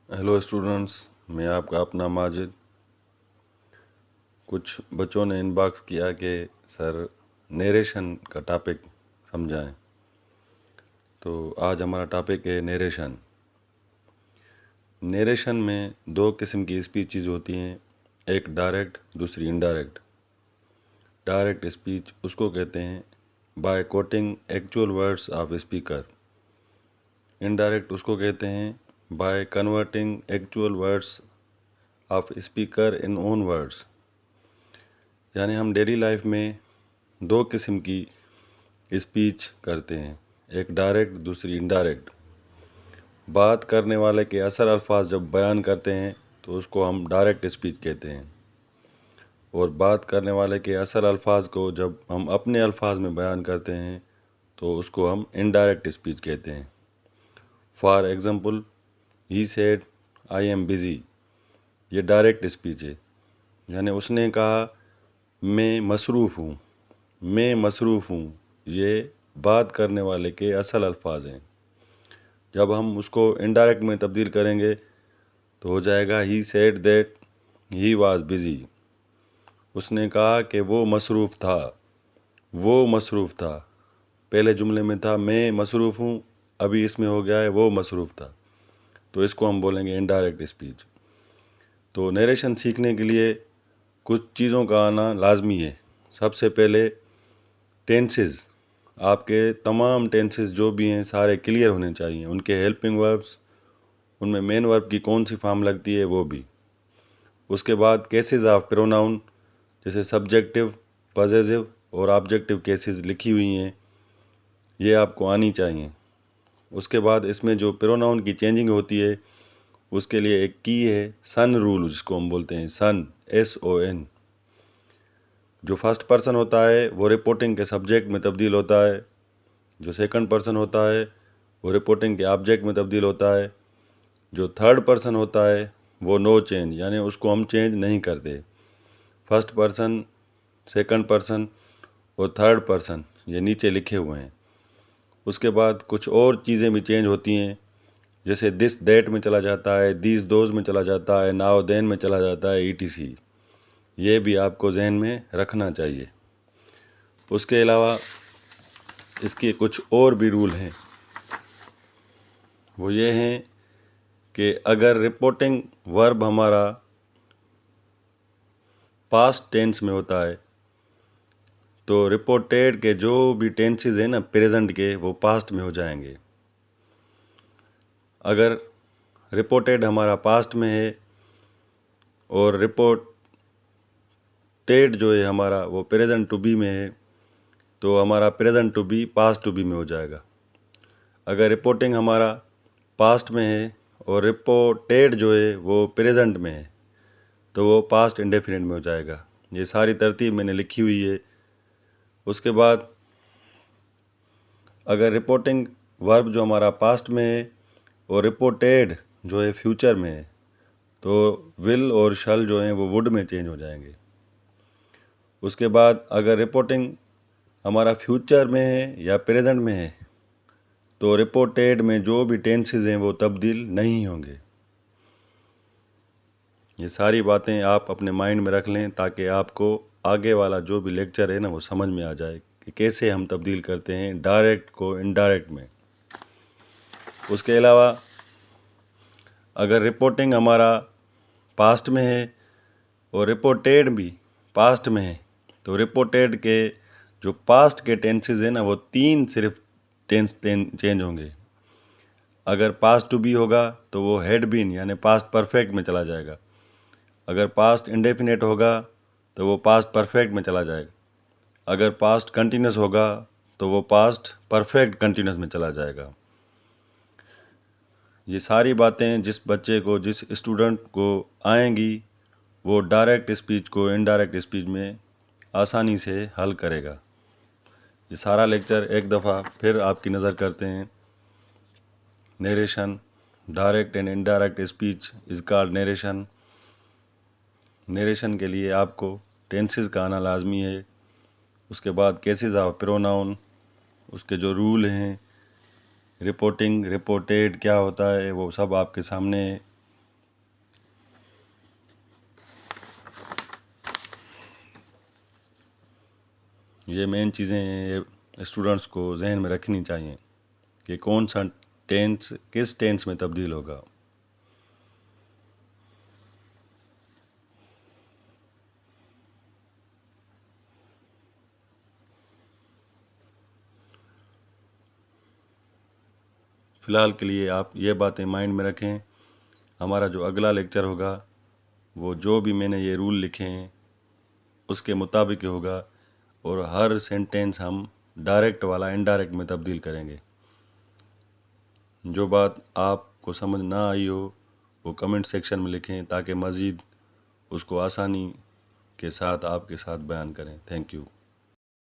Hello students, मैं आपका अपना माजिद। कुछ बच्चों ने इनबॉक्स किया कि सर नरेशन का टॉपिक समझाएं। तो आज हमारा टॉपिक है नरेशन। नरेशन में दो किस्म की स्पीचेस होती हैं, एक डायरेक्ट, दूसरी इनडायरेक्ट। डायरेक्ट स्पीच उसको कहते हैं by quoting actual words of speaker. Indirect उसको कहते हैं by converting actual words of speaker in own words. यानी हम डेली लाइफ में दो किस्म की स्पीच करते हैं, एक डायरेक्ट, दूसरी इनडायरेक्ट। बात करने वाले के असल अल्फाज जब बयान करते हैं तो उसको हम डायरेक्ट स्पीच कहते हैं, और बात करने वाले के असल अल्फाज को जब हम अपने अल्फाज में बयान करते हैं तो उसको हम इनडायरेक्ट स्पीच कहते हैं। For example, he said I am busy, ये डायरेक्ट स्पीच है। यानी उसने कहा मैं मसरूफ़ हूँ। मैं मसरूफ़ हूँ, ये बात करने वाले के असल अल्फाज हैं। जब हम उसको इनडायरेक्ट में तब्दील करेंगे तो हो जाएगा he said that he was busy. उसने कहा कि वो मसरूफ़ था। वो मसरूफ़ था, पहले जुमले में था मैं मसरूफ़ हूँ, अभी इसमें हो गया है वो मसरूफ़ था। तो इसको हम बोलेंगे इनडायरेक्ट स्पीच। तो नरेशन सीखने के लिए कुछ चीज़ों का आना लाजमी है। सबसे पहले टेंसेस, आपके तमाम टेंसेस जो भी हैं सारे क्लियर होने चाहिए। उनके हेल्पिंग वर्ब्स, उनमें मेन वर्ब की कौन सी फॉर्म लगती है वो भी। उसके बाद केसेस ऑफ प्रोनाउन, जैसे सब्जेक्टिव, पॉजेसिव और ऑब्जेक्टिव केसेस लिखी हुई हैं, ये आपको आनी चाहिए। उसके बाद इसमें जो प्रोनाउन की चेंजिंग होती है उसके लिए एक की है सन रूल, जिसको हम बोलते हैं सन, SON। जो फर्स्ट पर्सन होता है वो रिपोर्टिंग के सब्जेक्ट में तब्दील होता है, जो सेकंड पर्सन होता है वो रिपोर्टिंग के ऑब्जेक्ट में तब्दील होता है, जो थर्ड पर्सन होता है वो नो चेंज, यानी उसको हम चेंज नहीं करते। फर्स्ट पर्सन, सेकंड पर्सन और थर्ड पर्सन ये नीचे लिखे हुए हैं। उसके बाद कुछ और चीज़ें भी चेंज होती हैं, जैसे दिस दैट में चला जाता है, दीज दोज में चला जाता है, नाउ देन में चला जाता है, ETC। ये भी आपको जहन में रखना चाहिए। उसके अलावा इसके कुछ और भी रूल हैं। वो ये हैं कि अगर रिपोर्टिंग वर्ब हमारा पास्ट टेंस में होता है तो रिपोर्टेड के जो भी टेंसेस हैं ना प्रेजेंट के, वो पास्ट में हो जाएंगे। अगर रिपोर्टेड हमारा पास्ट में है और रिपोर्टेड जो है हमारा वो प्रेजेंट टू बी में है तो हमारा present to be past to be में हो जाएगा। अगर रिपोर्टिंग हमारा पास्ट में है और रिपोर्टेड जो है वो प्रेजेंट में है तो वो पास्ट इंडेफिनिट में हो जाएगा। ये सारी तरतीब मैंने लिखी हुई है। उसके बाद अगर रिपोर्टिंग वर्ब जो हमारा पास्ट में है और रिपोर्टेड जो है फ्यूचर में है तो विल और शल जो हैं वो वुड में चेंज हो जाएंगे। उसके बाद अगर रिपोर्टिंग हमारा फ्यूचर में है या प्रेजेंट में है तो रिपोर्टेड में जो भी टेंसेस हैं वो तब्दील नहीं होंगे। ये सारी बातें आप अपने माइंड में रख लें ताकि आपको आगे वाला जो भी लेक्चर है ना वो समझ में आ जाए कि कैसे हम तब्दील करते हैं डायरेक्ट को इनडायरेक्ट में। उसके अलावा अगर रिपोर्टिंग हमारा पास्ट में है और रिपोर्टेड भी पास्ट में है तो रिपोर्टेड के जो पास्ट के टेंसेस हैं ना वो तीन सिर्फ टेंस चेंज होंगे। अगर पास्ट टू बी होगा तो वो हैड बीन यानी पास्ट परफेक्ट में चला जाएगा। अगर पास्ट इंडेफिनेट होगा तो वो पास्ट परफेक्ट में चला जाएगा। अगर पास्ट कंटिन्यूस होगा तो वो पास्ट परफेक्ट कंटिन्यूस में चला जाएगा। ये सारी बातें जिस बच्चे को, जिस स्टूडेंट को आएंगी वो डायरेक्ट स्पीच को इनडायरेक्ट स्पीच में आसानी से हल करेगा। ये सारा लेक्चर एक दफ़ा फिर आपकी नज़र करते हैं। Narration, direct and indirect speech is called narration. Narration के लिए आपको टेंसेस का आना लाजमी है। उसके बाद केसेस ऑफ प्रोनाउन, उसके जो रूल हैं, रिपोर्टिंग, रिपोर्टेड क्या होता है वो सब आपके सामने है। ये मेन चीज़ें हैं, ये स्टूडेंट्स को जहन में रखनी चाहिए कि कौन सा टेंस किस टेंस में तब्दील होगा। फ़िलहाल के लिए आप ये बातें माइंड में रखें। हमारा जो अगला लेक्चर होगा वो जो भी मैंने ये रूल लिखे हैं उसके मुताबिक होगा, और हर सेंटेंस हम डायरेक्ट वाला इनडायरेक्ट में तब्दील करेंगे। जो बात आपको समझ ना आई हो वो कमेंट सेक्शन में लिखें ताकि मज़ीद उसको आसानी के साथ आपके साथ बयान करें। Thank you.